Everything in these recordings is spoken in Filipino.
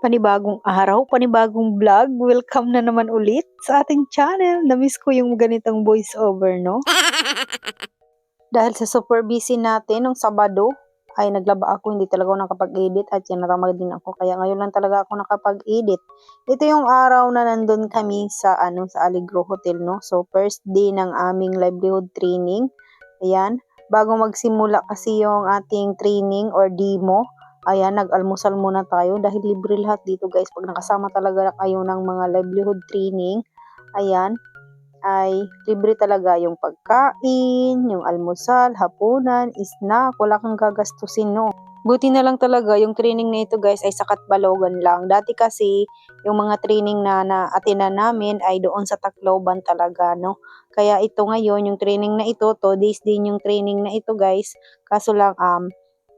Panibagong araw, panibagong vlog. Welcome na naman ulit sa ating channel. Namiss ko yung ganitong voice over, no? Dahil sa super busy natin nung Sabado, ay naglaba ako, hindi talaga ako nakapag-edit at yan natamad din ako. Kaya ngayon lang talaga ako nakapag-edit. Ito yung araw na nandun kami sa sa Allegro Hotel, no? So first day ng aming livelihood training. Ayan, bago magsimula kasi yung ating training or demo, ayan, nag-almusal muna tayo dahil libre lahat dito guys. Pag nakasama talaga kayo ng mga livelihood training, ayan, ay libre talaga yung pagkain, yung almusal, hapunan, snack, wala kang gagastusin, no. Buti na lang talaga yung training na ito guys ay sa Catbalogan lang. Dati kasi yung mga training na na-attenan namin ay doon sa Tacloban talaga, no. Kaya ito ngayon, yung training na ito, 2 days din yung training na ito guys. Kaso lang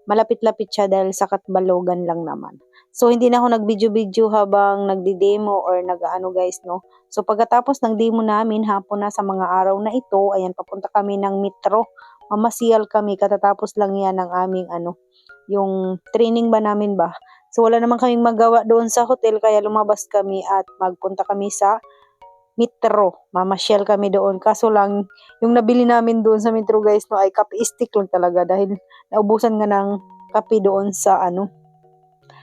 malapit-lapit siya dahil sa Catbalogan lang naman. So, hindi na ako nag-video-video habang nagdi-demo or nag-ano guys, no. So, pagkatapos ng demo namin, hapon na sa mga araw na ito, ayan, papunta kami ng Metro. Mamasial kami, katatapos lang yan ng aming yung training ba namin ba. So, wala naman kaming magawa doon sa hotel, kaya lumabas kami at magpunta kami sa Metro. Mamasyal kami doon. Kaso lang, yung nabili namin doon sa Metro guys, no, ay kape stick lang talaga dahil naubusan nga ng kape doon sa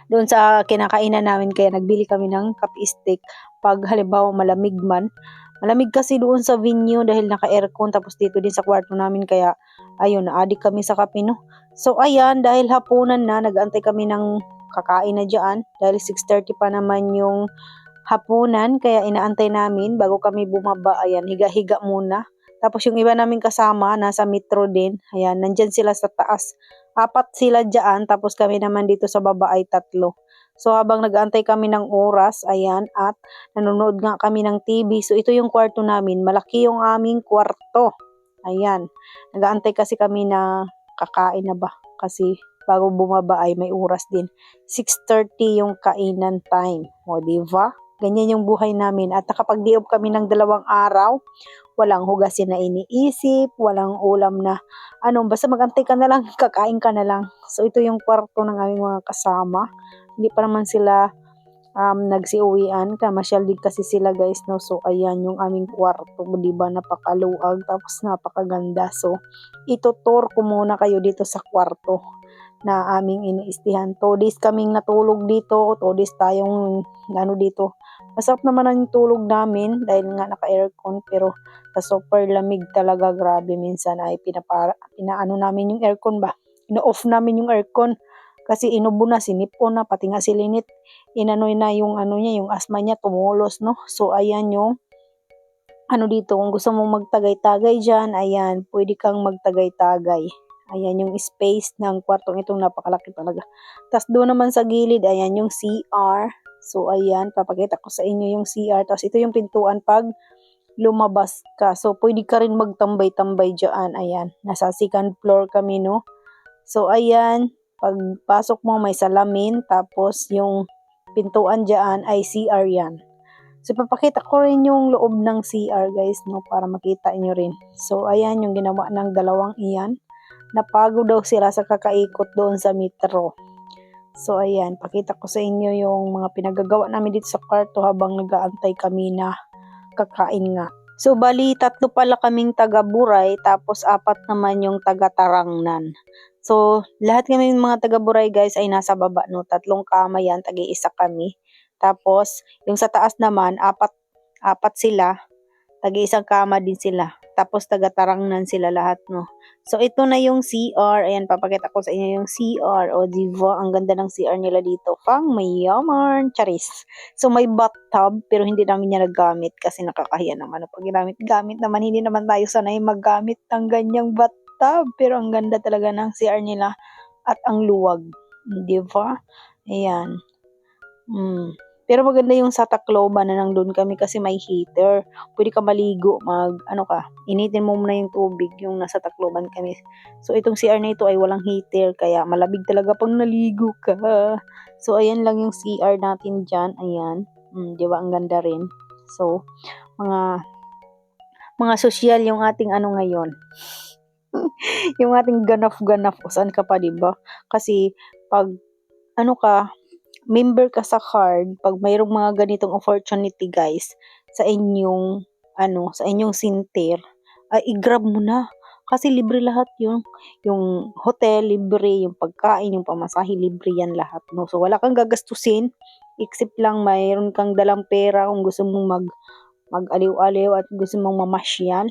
doon sa kinakainan namin, kaya nagbili kami ng kape stick pag halimbawa malamig man. Malamig kasi doon sa venue dahil naka-aircon, tapos dito din sa kwarto namin, kaya ayun, na-addict kami sa kape, no. So ayan, dahil hapunan na, nag-antay kami ng kakain na dyan dahil 6:30 pa naman yung hapunan, kaya inaantay namin bago kami bumaba. Ayan, higa-higa muna. Tapos yung iba namin kasama, nasa Metro din. Ayan, nandyan sila sa taas. 4 sila dyan, tapos kami naman dito sa baba ay 3. So habang nag-aantay kami ng oras, ayan, at nanonood nga kami ng TV. So ito yung kwarto namin. Malaki yung aming kwarto. Ayan, nag-aantay kasi kami na kakain na ba. Kasi bago bumaba ay may oras din. 6:30 yung kainan time. O, diba? Ganyan yung buhay namin. At nakapag-diop kami ng 2 araw. Walang hugasin na iniisip, walang ulam na basta magantay ka na lang, kakain ka na lang. So ito yung kwarto ng aming mga kasama. Hindi pa naman sila nagsiuwian, kamasyal din kasi sila guys, no. So ayan yung aming kwarto, diba, napakaluag tapos napakaganda. So itutour ko muna kayo dito sa kwarto na aming iniistihan. 2 days kaming natulog dito, 2 days tayong dito. Masarap naman ang tulog namin dahil nga naka-aircon, pero sa super lamig talaga, grabe. Minsan ay pinaano namin yung aircon ba. Ino-off namin yung aircon kasi inubo na, sinipon na, pati nga si Linit, inanoy na yung niya, yung asthma niya tumulos, no. So ayan yung dito, kung gusto mong magtagay-tagay dyan, ayan, pwede kang magtagay-tagay. Ayan yung space ng kwartong itong, napakalaki talaga. Tapos doon naman sa gilid, ayan yung CR. So ayan, papakita ko sa inyo yung CR. Tapos ito yung pintuan pag lumabas ka. So pwede ka rin magtambay-tambay dyan. Ayan, nasa 2nd floor kami, no. So ayan, pagpasok mo may salamin, tapos yung pintuan dyan ay CR yan. So, papakita ko rin yung loob ng CR guys, no, para makita nyo rin. So, ayan yung ginawa ng dalawang iyan. Napagod daw sila sa kakaikot doon sa Metro. So, ayan, pakita ko sa inyo yung mga pinagagawa namin dito sa kwarto habang nag-aantay kami na kakain nga. So, bali, 3 pala kaming taga-Buray, tapos 4 naman yung taga-Tarangnan. So, lahat kami mga taga-Buray guys ay nasa baba, no. 3 kama yan, tagi-isa kami. Tapos, yung sa taas naman, 4 sila, tagi-isang kama din sila. Tapos, taga-Tarangnan sila lahat, no. So, ito na yung CR. Ayan, papakita ko sa inyo yung CR. O, diba? Ang ganda ng CR nila dito. Pang mayaman. Charis. So, may bathtub, pero hindi namin niya nagamit kasi nakakahiya naman. Pag ginamit-gamit naman, hindi naman tayo sanay maggamit ng ganyang bathtub. Pero ang ganda talaga ng CR nila at ang luwag. Diba? Ayan. Pero maganda yung sa Tacloban na nandun kami kasi may heater. Pwede ka maligo, initin mo muna yung tubig, yung nasa Tacloban kami. So, itong CR na ito ay walang heater, kaya malabig talaga pang naligo ka. So, ayan lang yung CR natin dyan. Ayan. Di ba? Ang ganda rin. So, mga sosyal yung ating ngayon. Yung ating ganaf-ganaf. O, saan ka pa, di ba? Kasi, pag, member ka sa card, pag mayroong mga ganitong opportunity guys, sa inyong, sa inyong center, ay i-grab mo na. Kasi libre lahat yung hotel libre, yung pagkain, yung pamasahe libre yan lahat, no? So wala kang gagastusin, except lang mayroon kang dalang pera kung gusto mong mag-aliw-aliw at gusto mong mamasyal.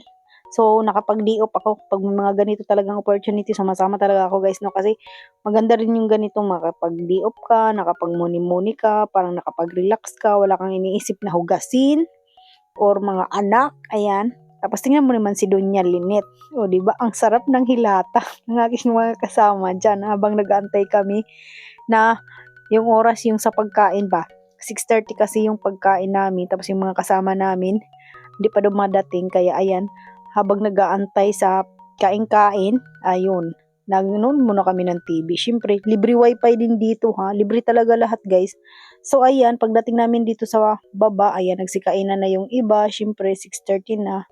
So, nakapag-day off ako pag may mga ganito talagang opportunity, sumasama talaga ako guys, no? Kasi maganda rin yung ganito, makapag-day off ka, nakapag-muni-muni ka, parang nakapag-relax ka, wala kang iniisip na hugasin, or mga anak, ayan. Tapos tingnan mo naman si Doña Linet. O, di ba? Ang sarap ng hilata ng aking mga kasama dyan habang nag-aantay kami na yung oras yung sa pagkain ba. 6:30 kasi yung pagkain namin, tapos yung mga kasama namin hindi pa dumadating, kaya ayan, habang nag-aantay sa kain-kain, ayun, nanonood muna kami ng TV. Siyempre, libre wifi din dito ha, libre talaga lahat guys. So ayan, pagdating namin dito sa baba, ayan, nagsikainan na yung iba, siyempre 6:30 na,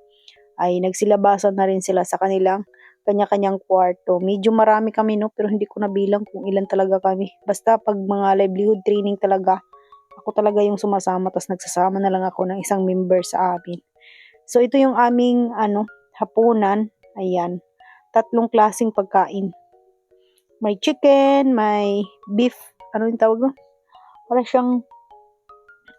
ay nagsilabasan na rin sila sa kanilang kanya-kanyang kwarto. Medyo marami kami, no, pero hindi ko nabilang kung ilan talaga kami. Basta pag mga livelihood training talaga, ako talaga yung sumasama, tas nagsasama na lang ako ng isang member sa amin. So ito yung aming hapunan. Ayan, 3 klaseng pagkain. May chicken, may beef, ano yung tawag doon? Para siyang,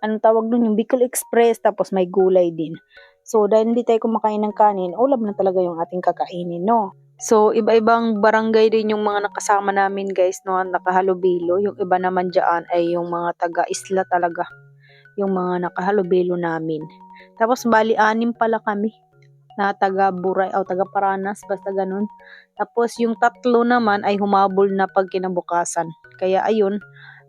anong tawag doon? Yung Bicol Express, tapos may gulay din. So, dahil hindi tayo kumakain ng kanin, ulam na talaga yung ating kakainin, no? So, iba-ibang barangay din yung mga nakasama namin, guys, no? Nakahalubilo. Yung iba naman dyan ay yung mga taga-isla talaga. Yung mga nakahalubilo namin. Tapos, bali, 6 pala kami na taga-Buray o taga-Paranas, basta ganun. Tapos, yung 3 naman ay humabol na pag kinabukasan. Kaya, ayun,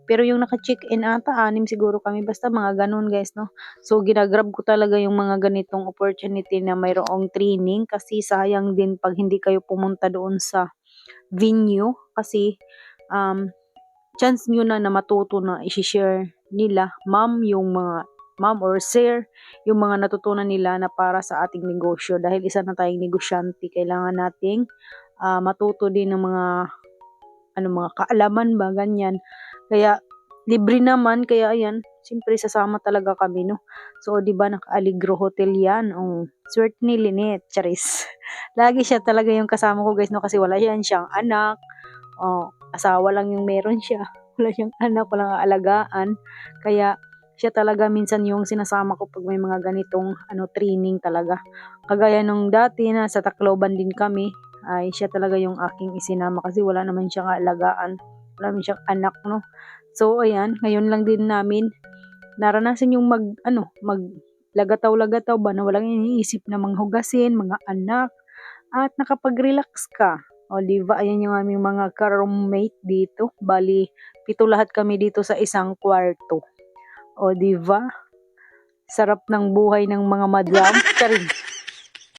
pero yung naka-check-in ata, 6 siguro kami. Basta mga ganun guys, no? So, ginagrab ko talaga yung mga ganitong opportunity na mayroong training. Kasi sayang din pag hindi kayo pumunta doon sa venue. Kasi, chance nyo na matuto na i-share nila, ma'am or sir, yung mga natutunan nila na para sa ating negosyo. Dahil isa na tayong negosyante, kailangan nating matuto din ng mga kaalaman ba, ganyan. Kaya, libre naman, kaya ayan, siyempre sasama talaga kami, no? So, di ba, naka-Aligro Hotel yan. Swerte ni Linet, charis. Lagi siya talaga yung kasama ko, guys, no? Kasi wala siyang anak. Asawa lang yung meron siya. Wala siyang anak, walang aalagaan. Kaya, siya talaga minsan yung sinasama ko pag may mga ganitong training talaga. Kagaya nung dati na sa Tacloban din kami, ay siya talaga yung aking isinama kasi wala naman siyang aalagaan. Wala naman siyang anak, no? So, ayan, ngayon lang din namin naranasan yung maglagataw-lagataw ba na walang iniisip na manghugasin, mga anak, at nakapag-relax ka. O, diba, ayan yung aming mga ka-roommate dito. Bali, 7 lahat kami dito sa isang kwarto. O, diba? Sarap ng buhay ng mga madam. Charing.